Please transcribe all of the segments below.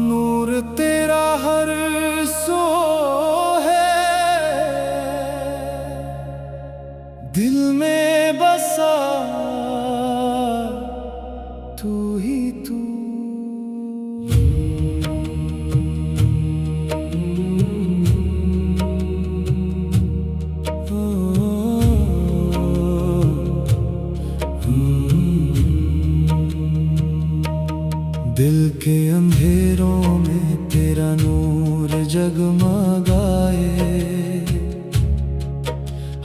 नूर तेरा हर सो है, दिल में बसा तू ही तू। दिल के अंधेरों में तेरा नूर जगमगाए,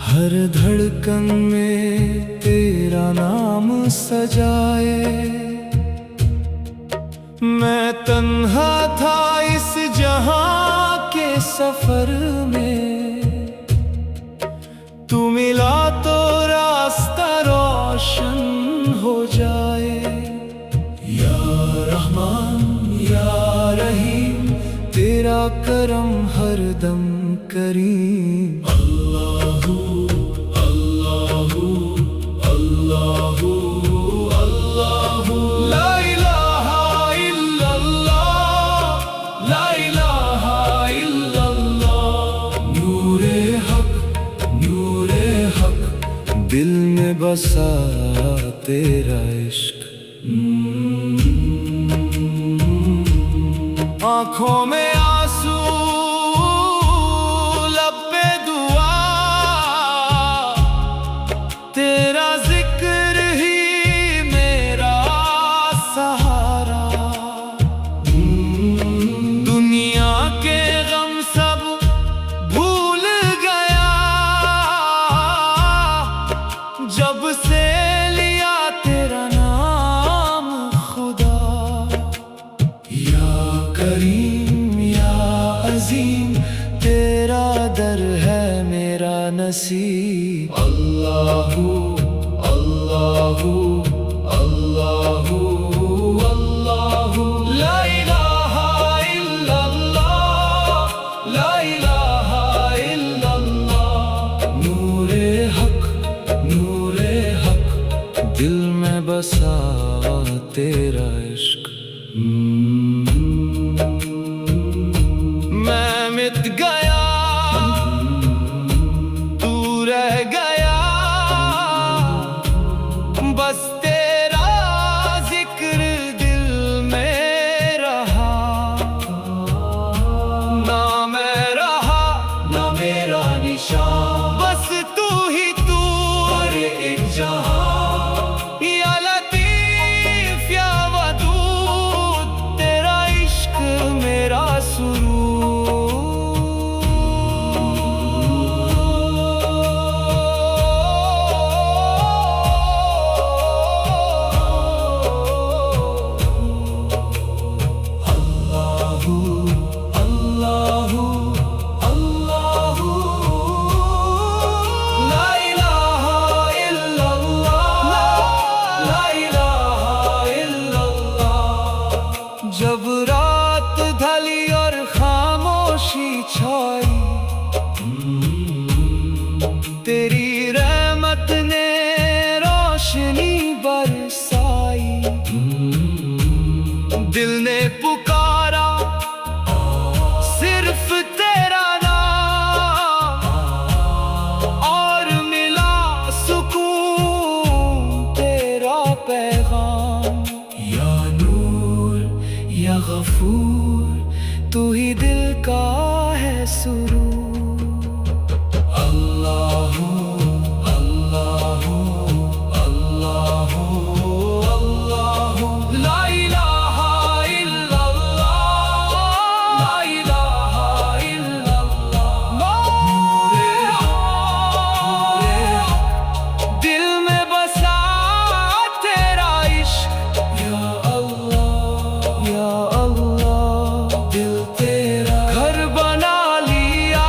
हर धड़कन में तेरा नाम सजाए। मैं तन्हा था इस जहां के सफर में, तू मिला तो रास्ता रोशन हो जाए। रहमान या रहीम, तेरा करम हरदम करीम। अल्लाहू अल्लाहू अल्लाहू अल्लाहू, ला इलाहा इल्लल्लाह, ला इलाहा इल्लल्लाह। नूरे हक दिल में बसा तेरा इश्क। आँखों में आंसू, लब पे दुआ, तेरा जिक्र ही मेरा सहारा। दुनिया के गम सब भूल गया, जब से लिया तेरा नाम खुदा। या करीम या अजीम, तेरा दर है मेरा नसीब। अल्लाहू अल्लाहू अल्लाहू अल्लाहू, ला इलाहा इल्लल्लाह, ला इलाहा इल्लल्लाह। नूरे हक दिल में बसा तेरा इश्क। मैं मिट गया, तू रह गया, बस तेरा जिक्र दिल में रहा। ना मैं रहा ना मेरा निशान, बस तू ही तू अरे एक जहां। या लतीफ या वदूद, तेरा इश्क मेरा सुरूर। अल्लाहू अल्लाहू अल्लाहू, ला इलाहा इल्लल्लाह, ला इलाहा इल्लल्लाह। जब रात ढली और खामोशी छाई, तेरी रहमत ने रोशनी बरसाई। दिल ने पुकारा सिर्फ तेरा नाम, और मिला सुकून तेरा पैगाम। या नूर या गफूर, तू ही दिल का है सुरूर। अल्लाहू अल्लाहू अल्लाहू अल्लाहू, ला इलाहा इल्लल्लाह, ला इलाहा इल्लल्लाह। नूरे दिल में बसा तेरा इश्क। या अल्लाह दिल तेरा घर बना लिया,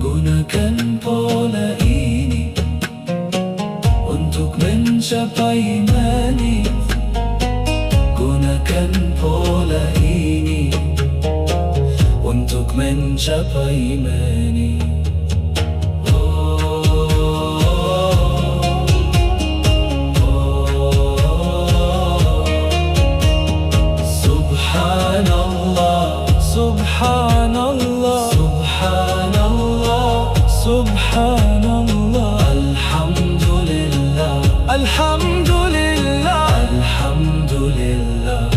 gunakan pola ini untuk mencapai manis. Gunakan pola ini untuk mencapai manis. Subhanallah Subhanallah Subhanallah Subhanallah Alhamdulillah Alhamdulillah Alhamdulillah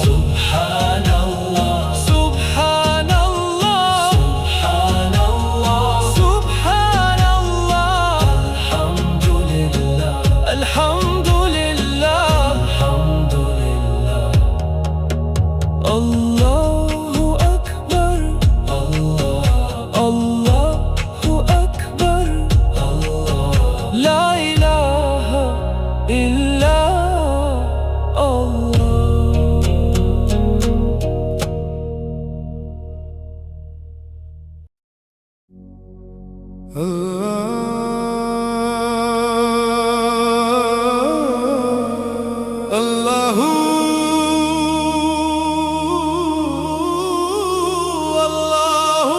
Subhanallah Subhanallah Subhanallah Subhanallah Alhamdulillah Alhamdulillah Alhamdulillah Allahu Akbar Allahu Akbar La ilaha illa Allah Allahu Allahu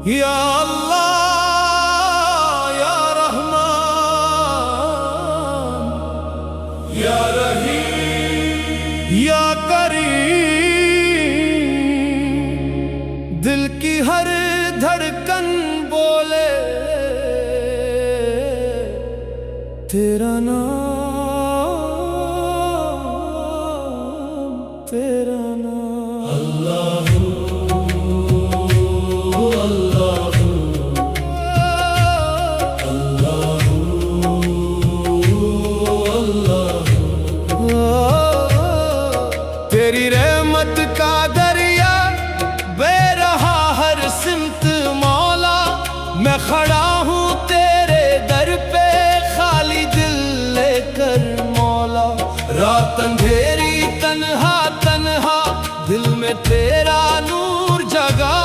Ya Allah Ya Rahman Ya Rahim Ya Kareem दिल की हर धड़कन बोले तेरा नाम, तेरा नाम अल्लाह, अल्लाह, अल्लाह, अल्लाह। तेरी रहमत का दरिया बह रहा हर सिमत मौला, मैं खड़ा हूँ तेरे दर पे खाली दिल लेकर मौला। रात अंधेरी तन्हा तन्हा दिल में तेरा नूर जगा,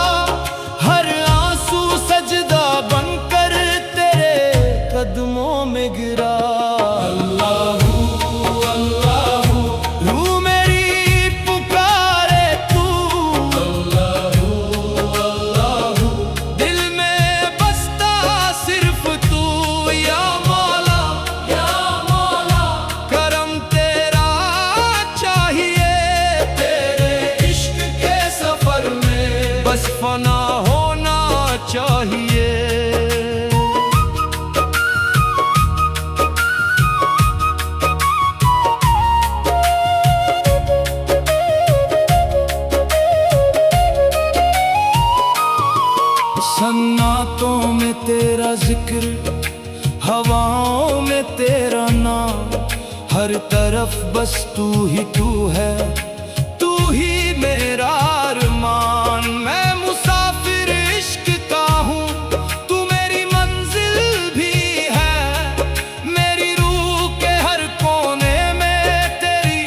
हर आंसू सजदा बनकर तेरे कदमों में गिरा। अल्लाहू अल्लाहू रूह मेरी पुकारे तू, अल्लाहू अल्लाहू दिल में बसता सिर्फ तू। या मौला करम तेरा चाहिए, तेरे इश्क के सफर में बस फना होना चाहिए। सन्नातों में तेरा जिक्र, हवाओं में तेरा नाम, हर तरफ बस तू ही तू है, तू ही मेरा अरमान। मैं मुसाफिर इश्क का हूँ, तू मेरी मंजिल भी है, मेरी रूह के हर कोने में तेरी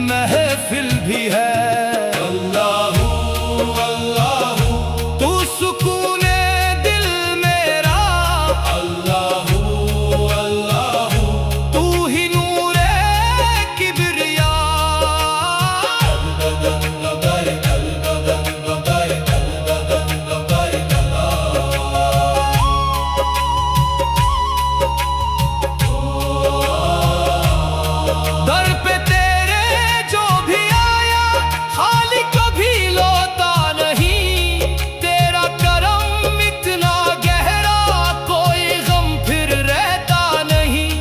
महफिल भी है। अल्लाहू अल्लाहू तू सुकून दिल मेरा, अल्लाहू अल्लाहू तू ही नूरे किबरिया। दर पे तेरे जो भी आया खाली कभी लौटा नहीं, तेरा करम इतना गहरा कोई गम फिर रहता नहीं।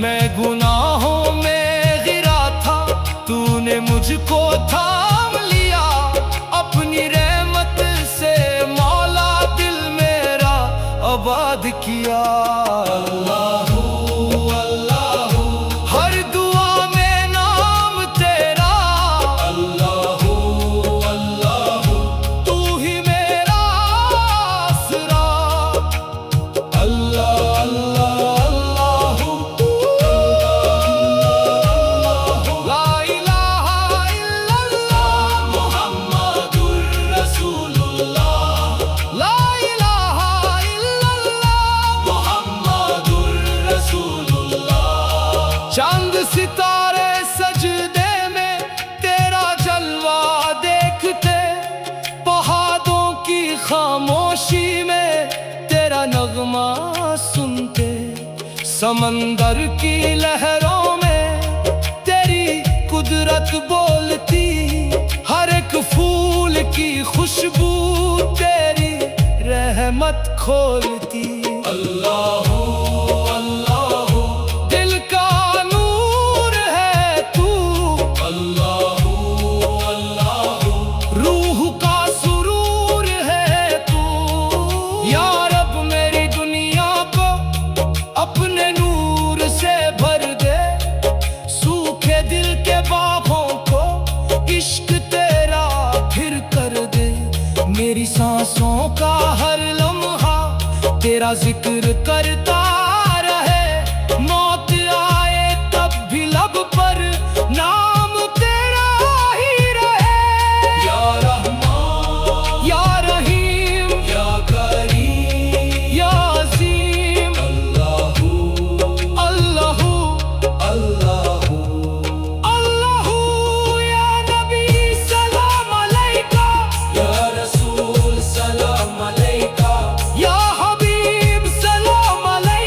मैं गुनाहों में गिरा था, तूने मुझको थाम लिया, अपनी रहमत से मौला दिल मेरा आबाद किया। अल्लाहू अल्लाहू हर दुआ में नाम तेरा, अल्लाहू अल्लाहू तू ही मेरा आसरा। अल्लाह अल्लाह अल्लाहू ला इलाहा इल्लल्लाह मुहम्मदुर रसूलुल्लाह, ला इलाहा इल्लल्लाह मुहम्मदुर रसूलुल्लाह। चांद सितारे सजदे में तेरा जलवा देखते, पहाड़ों की खामोशी में तेरा नगमा सुनते, समंदर की लहरों में तेरी कुदरत बोलती, हर एक फूल की खुशबू तेरी रहमत खोलती। अल्लाहू अल्लाहू दिल का नूर है तू, अल्लाहू अल्लाहू रूह का सुरूर है तू। या रब मेरी दुनिया को अपने नूर से भर दे, सूखे दिल के बागों को इश्क तेरा फिर कर दे। मेरी सांसों का हर लम्हा तेरा जिक्र करता रहे, मौत आए तब भी लब पर नाम तेरा ही रहे। या रहमान या रहीम या करीम या अज़ीम, अल्लाहू अल्लाहू अल्लाहू अल्लाहू। या नबी सलाम अलैका, या रसूल सलाम अलैका, या हबीब सलाम अलैका।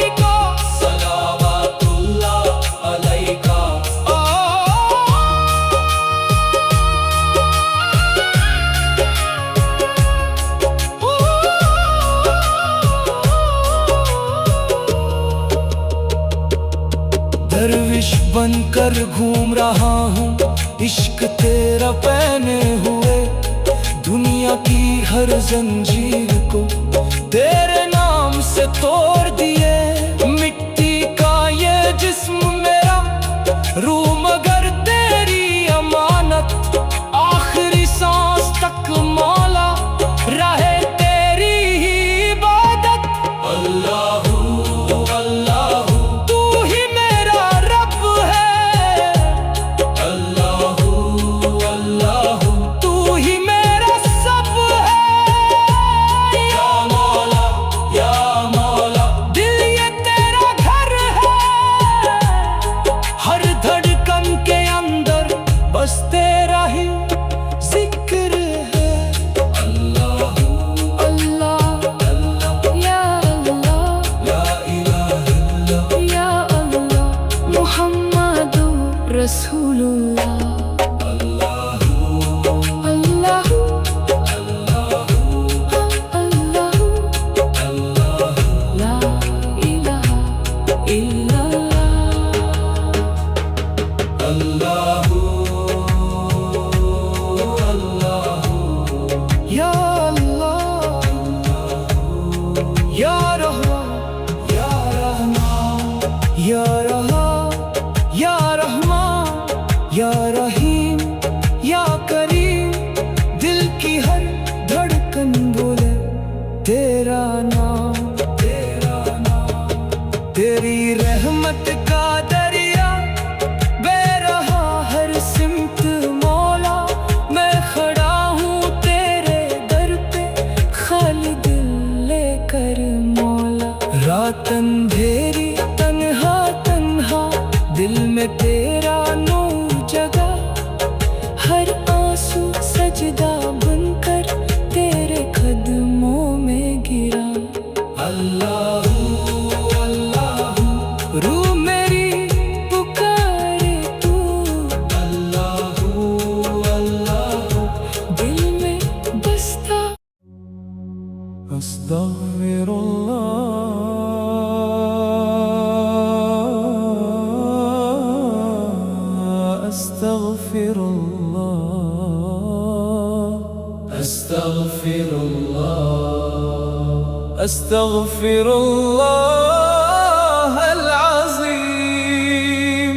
बनकर घूम रहा हूँ, इश्क तेरा पहने हुए। दुनिया की हर जंजीर को तेरे नाम से तोड़ दिए। मिट्टी का ये जिस्म मेरा, रूह मगर तेरी अमानत। आखिरी सांस तक मौला रहे तेरी ही इबादत। अल्लाहू अल्लाहू तू ही मेरा रब है। अल्लाहू अल्लाहू तू ही मेरा सब है। या मौला दिल ये तेरा घर है। हर धड़कन के अंदर बस तेरा ही जिक्र है। अल्लाह अल्लाह या अल्लाह ला इलाहा इल्लल्लाह या अल्लाह मुहम्मदुर रसूलुल्लाह। अल्लाहू अल्लाहू अल्लाहू अल्लाहू ला इलाहा इल्लल्लाह। अल्लाहू या अल्लाह या रहमान या रहमान या रहमान या रहीम या करीम। दिल की हर धड़कन बोले तेरा नाम, तेरा नाम। तेरी रहमत का दरिया बह रहा हर सिमत मौला। मैं खड़ा हूँ तेरे दर पे, खाली दिल लेकर मौला। रात अंधेरी तन्हा तन्हा, दिल में तेरा नूर जगा। हर आंसू सजदा बनकर तेरे कदमों में गिरा। अल्लाहू अल्लाहू रूह मेरी पुकारे तू। अल्लाहू अल्लाहू दिल में बसता। अस्तगफिरुल्लाह अस्तगफिरुल्लाह अस्तगफिरुल्लाह अस्तगफिरुल्लाह अल-अज़ीम।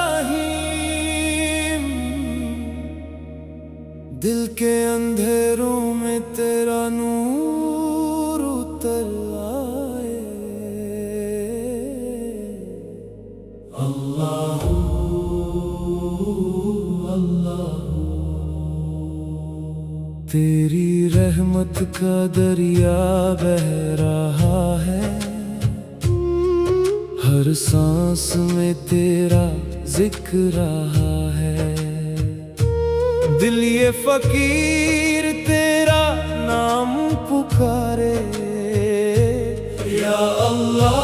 रहीम दिल के अंधेरों में तेरा नूर उतर आए अल्लाह अल्लाह तेरी रहमत का दरिया बह रहा है हर सांस में तेरा जिक्र रहा है दिल ये फकीर तेरा नाम पुकारे या अल्लाह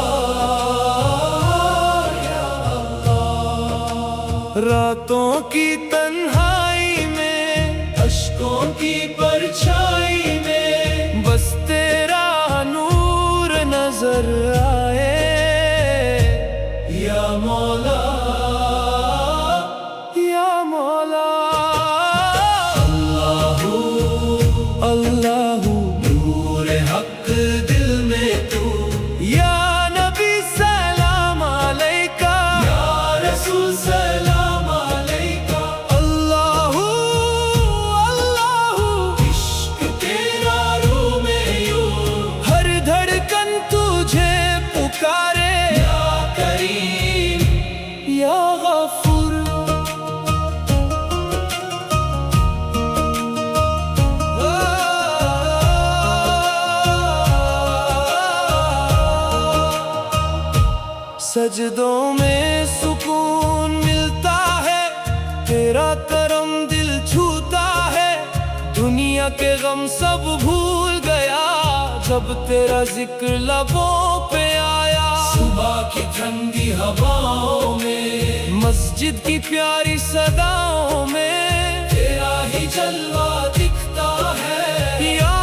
या अल्लाह रातों की तन्हाई में अश्कों की परछाई में बस तेरा नूर नजर आए या मौला या मौला अल्लाहू नूर हक दिल में तू या नबी सलाम अलैका या रसूल सलाम अलैका अल्लाहू अल्लाहू इश्क तेरा रूह में यूं हर धड़कन तुझे पुकारे या करीम या गफूर सजदों में सुकून मिलता है तेरा करम दिल छूता है दुनिया के गम सब भूल गया जब तेरा जिक्र लबों पे आया सुबह की ठंडी हवाओं में मस्जिद की प्यारी सदाओं में तेरा ही जलवा दिखता है या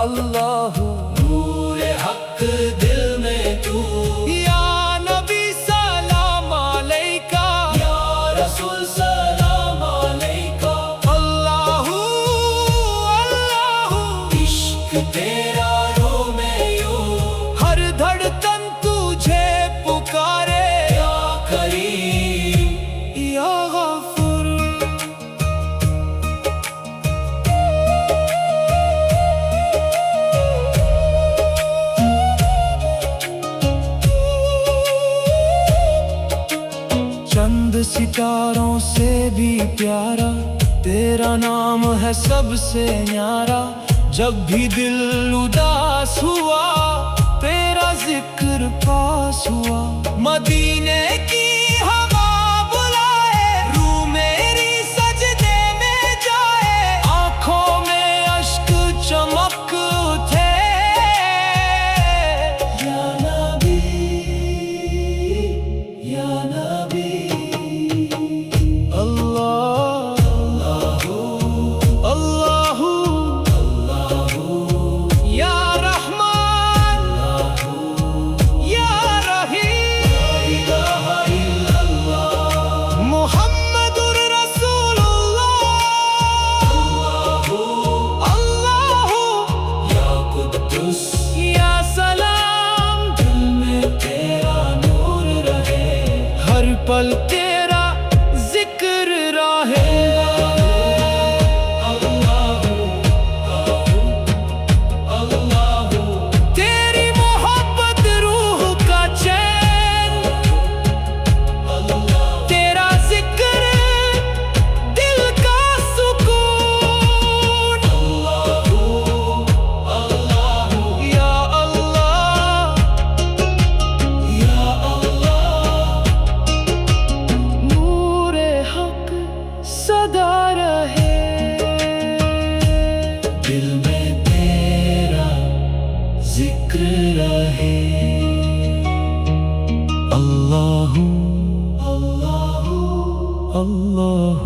अल्लाह नूर हक दिल में तू या नबी सलाम अलैका या रसूल सलाम अलैका अल्लाहू अल्लाहू इश्क तेरा रूह में यूं हर धड़कन तुझे पुकारे या करीम या गफूर प्यारा, तेरा नाम है सबसे न्यारा। जब भी दिल उदास हुआ, तेरा जिक्र पास हुआ। मदीने की हवा बुलाए, रूह मेरी सजदे में जाए। आंखों में अश्क चमक उठे, या नबी, या नबी। पल तेरा जिक्र रहे। तेरी मोहब्बत रूह का चैन, तेरा जिक्र दिल का सुकून। या अल्लाह, या सदा रहे, दिल में तेरा जिक्र रहे। अल्लाहू अल्लाहू अल्लाहू।